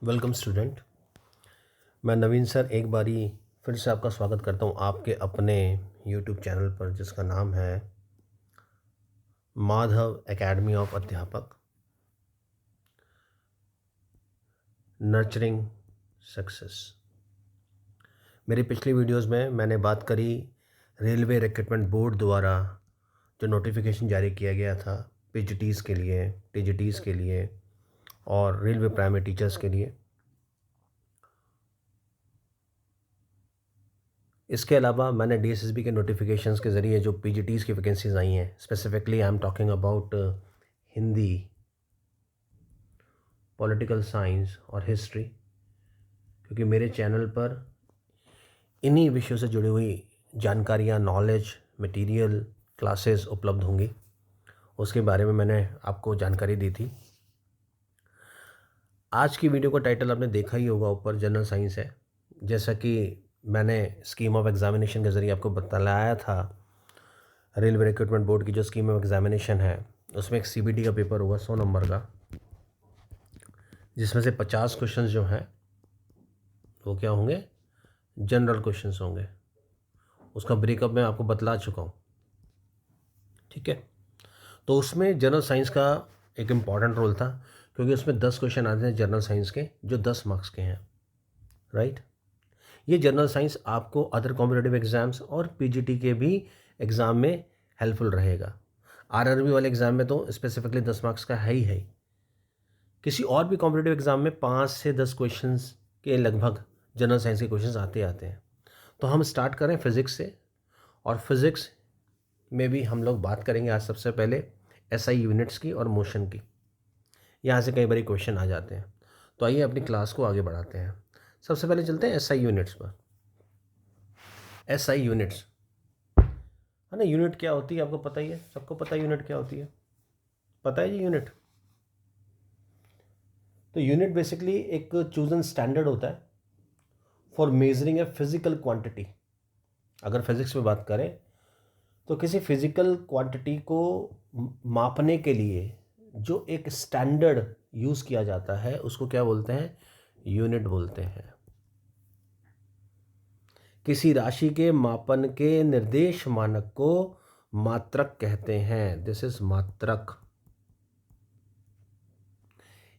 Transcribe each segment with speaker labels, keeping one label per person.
Speaker 1: Welcome student. मैं नवीन sir एक बारी फिर से आपका स्वागत करता हूं आपके अपने यूट्यूब चैनल पर जिसका नाम है माधव एकेडमी ऑफ अध्यापक नर्चरिंग सक्सेस। मेरी पिछली वीडियोस में मैंने बात करी रेलवे रिक्रूटमेंट बोर्ड द्वारा जो नोटिफिकेशन जारी किया गया था पीजीटीज़ के लिए, टीजीटीज़ के लिए और रेलवे प्राइमरी टीचर्स के लिए। इसके अलावा मैंने डीएसएसबी के नोटिफिकेशंस के ज़रिए जो पीजीटीज़ की वैकेंसीज आई हैं, specifically I am talking about Hindi, political science और हिस्ट्री, क्योंकि मेरे चैनल पर इन्हीं विषयों से जुड़ी हुई जानकारियाँ, नॉलेज, मटेरियल, क्लासेस उपलब्ध होंगी। उसके बारे में मैंने आपको जानकारी दी थी। आज की वीडियो का टाइटल आपने देखा ही होगा, ऊपर जनरल साइंस है। जैसा कि मैंने स्कीम ऑफ एग्ज़ामिनेशन के ज़रिए आपको बताया था, रेलवे रिक्रूटमेंट बोर्ड की जो स्कीम ऑफ एग्ज़ामिनेशन है उसमें एक सीबीटी का पेपर होगा 100 नंबर का, जिसमें से 50 क्वेश्चंस जो हैं वो क्या होंगे, जनरल क्वेश्चंस होंगे। उसका ब्रेकअप मैं आपको बतला चुका हूँ, ठीक है। तो उसमें जनरल साइंस का एक इम्पॉर्टेंट रोल था, क्योंकि उसमें 10 क्वेश्चन आते हैं जनरल साइंस के जो 10 मार्क्स के हैं, राइट। ये जनरल साइंस आपको अदर कॉम्पिटिटिव एग्ज़ाम्स और पीजीटी के भी एग्ज़ाम में हेल्पफुल रहेगा। आरआरबी वाले एग्ज़ाम में तो स्पेसिफिकली 10 मार्क्स का है ही है। किसी और भी कॉम्पिटिटिव एग्ज़ाम में 5 से 10 क्वेश्चंस के लगभग जनरल साइंस के क्वेश्चंस आते हैं। तो हम स्टार्ट करें फिज़िक्स से, और फिज़िक्स में भी हम लोग बात करेंगे आज सबसे पहले एसआई यूनिट्स की और मोशन की। यहाँ से कई बार क्वेश्चन आ जाते हैं। तो आइए अपनी क्लास को आगे बढ़ाते हैं। सबसे पहले चलते हैं एसआई यूनिट्स पर। एसआई यूनिट्स है ना, यूनिट क्या होती है आपको पता ही है, सबको पता है यूनिट क्या होती है, पता है जी यूनिट। तो यूनिट बेसिकली एक चूजन स्टैंडर्ड होता है for measuring a physical quantity. अगर फिजिक्स में बात करें तो किसी फिजिकल क्वांटिटी को मापने के लिए जो एक स्टैंडर्ड यूज़ किया जाता है उसको क्या बोलते हैं, यूनिट बोलते हैं। किसी राशि के मापन के निर्देश मानक को मात्रक कहते हैं। दिस इज मात्रक।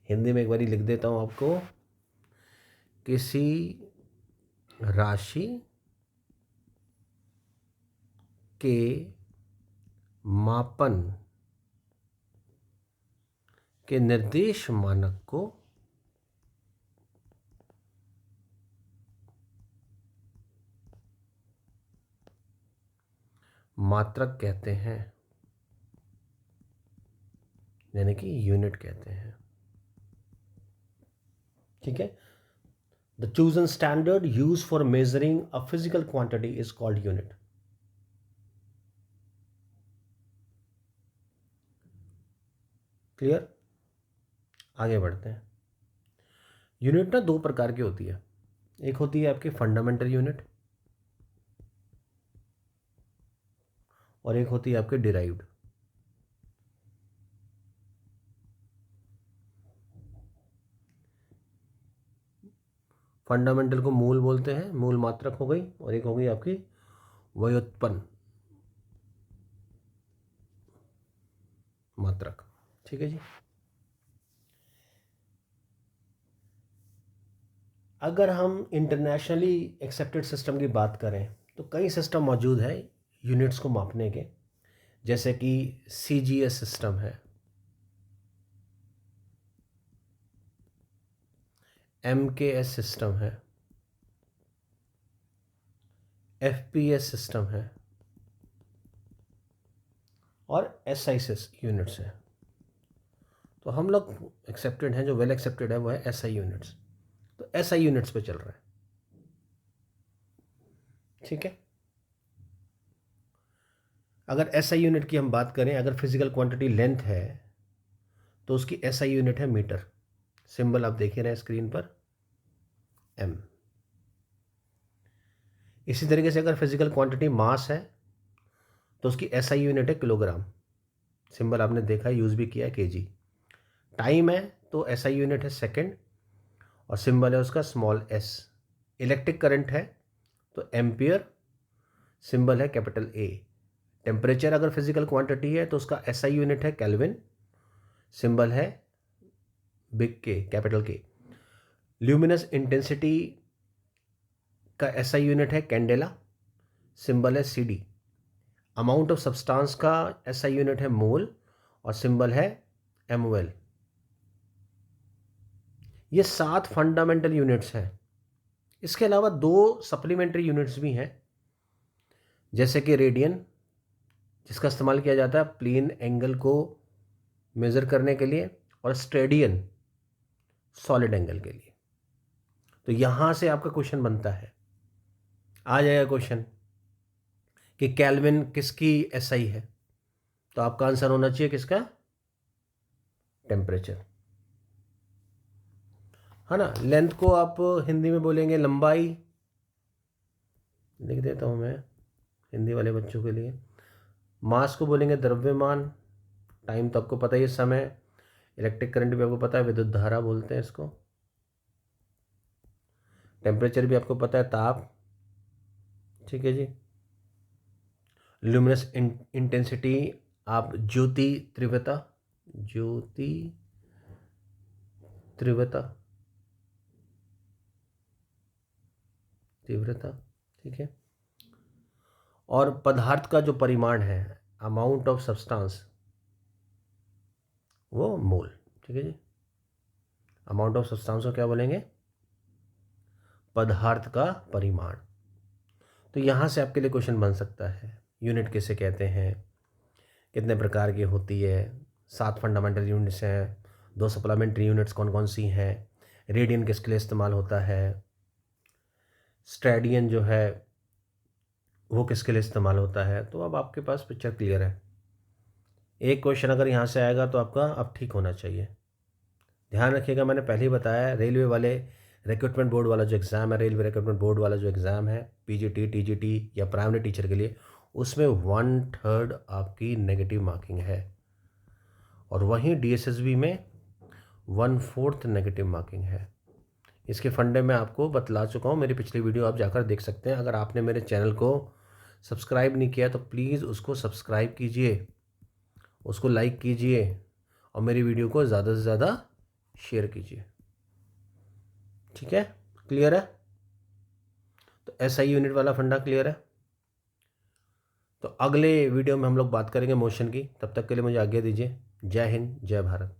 Speaker 1: हिंदी में एक बारी लिख देता हूं आपको। किसी राशि के मापन के निर्देश मानक को मात्रक कहते हैं, यानी कि यूनिट कहते हैं, ठीक है। The chosen standard use for measuring a physical quantity is called unit. Clear. आगे बढ़ते हैं। यूनिट ना दो प्रकार की होती है। एक होती है आपकी फंडामेंटल यूनिट और एक होती है आपके डिराइव्ड। फंडामेंटल को मूल बोलते हैं, मूल मात्रक हो गई, और एक हो गई आपकी व्युत्पन्न मात्रक, ठीक है जी। अगर हम इंटरनेशनली एक्सेप्टेड सिस्टम की बात करें तो कई सिस्टम मौजूद है यूनिट्स को मापने के, जैसे कि सीजीएस सिस्टम है, एमकेएस सिस्टम है, एफपीएस सिस्टम है और एसआईएस यूनिट्स है। तो हम लोग एक्सेप्टेड हैं, जो वेल एक्सेप्टेड है वो है एसआई यूनिट्स। तो एसआई यूनिट्स पे चल रहा है, ठीक है। अगर एसआई यूनिट की हम बात करें, अगर फिजिकल क्वांटिटी लेंथ है तो उसकी एसआई यूनिट है मीटर। सिंबल आप देख रहे हैं स्क्रीन पर, एम। इसी तरीके से अगर फिजिकल क्वांटिटी मास है तो उसकी एसआई यूनिट है किलोग्राम। सिंबल आपने देखा है, यूज़ भी किया है, केजी। टाइम है तो एसआई यूनिट है सेकंड, और सिंबल है उसका स्मॉल एस। इलेक्ट्रिक करंट है तो एम्पियर, सिंबल है कैपिटल ए। टेम्परेचर अगर फिजिकल क्वांटिटी है तो उसका एसआई यूनिट है केल्विन, सिंबल है बिग के, कैपिटल के। ल्यूमिनस इंटेंसिटी का एसआई यूनिट है कैंडेला, सिंबल है सीडी। अमाउंट ऑफ सब्सटेंस का एसआई यूनिट है मोल और सिंबल है एमओएल। ये 7 फंडामेंटल यूनिट्स हैं। इसके अलावा 2 सप्लीमेंट्री यूनिट्स भी हैं, जैसे कि रेडियन, जिसका इस्तेमाल किया जाता है प्लेन एंगल को मेज़र करने के लिए, और स्टेडियन सॉलिड एंगल के लिए। तो यहाँ से आपका क्वेश्चन बनता है, आ जाएगा क्वेश्चन कि केल्विन किसकी एसआई है, तो आपका आंसर होना चाहिए किसका, टेम्परेचर, है ना। लेंथ को आप हिंदी में बोलेंगे लंबाई, लिख देता हूँ मैं हिंदी वाले बच्चों के लिए। मास को बोलेंगे द्रव्यमान, टाइम तो आपको पता ही है समय, इलेक्ट्रिक करंट भी आपको पता है विद्युत धारा बोलते हैं इसको। टेम्परेचर भी आपको पता है ताप, ठीक है जी। ल्यूमिनस इंटेंसिटी आप ज्योति तीव्रता, ज्योति तीव्रता, तीव्रता, ठीक है। और पदार्थ का जो परिमाण है, अमाउंट ऑफ सब्सटेंस, वो मोल, ठीक है जी। अमाउंट ऑफ सब्सटेंस को क्या बोलेंगे, पदार्थ का परिमाण। तो यहाँ से आपके लिए क्वेश्चन बन सकता है, यूनिट किसे कहते हैं, कितने प्रकार की होती है, 7 फंडामेंटल यूनिट्स हैं, 2 सप्लीमेंट्री यूनिट्स कौन कौन सी हैं, रेडियन किसके लिए इस्तेमाल होता है, स्टेडियन जो है वो किसके लिए इस्तेमाल होता है। तो अब आपके पास पिक्चर क्लियर है। एक क्वेश्चन अगर यहाँ से आएगा तो आपका अब ठीक होना चाहिए। ध्यान रखिएगा, मैंने पहले ही बताया, रेलवे वाले रिक्रूटमेंट बोर्ड वाला जो एग्ज़ाम है, रेलवे रिक्रूटमेंट बोर्ड वाला जो एग्ज़ाम है पीजीटी, टीजीटी या प्राइमरी टीचर के लिए, उसमें 1/3 आपकी नेगेटिव मार्किंग है, और वहीं डीएसएसबी में 1/4 नेगेटिव मार्किंग है। इसके फंडे मैं आपको बतला चुका हूँ, मेरी पिछली वीडियो आप जाकर देख सकते हैं। अगर आपने मेरे चैनल को सब्सक्राइब नहीं किया तो प्लीज़ उसको सब्सक्राइब कीजिए, उसको लाइक कीजिए, और मेरी वीडियो को ज़्यादा से ज़्यादा शेयर कीजिए, ठीक है। क्लियर है? तो एसआई यूनिट वाला फंडा क्लियर है। तो अगले वीडियो में हम लोग बात करेंगे मोशन की। तब तक के लिए मुझे आज्ञा दीजिए। जय हिंद, जय भारत।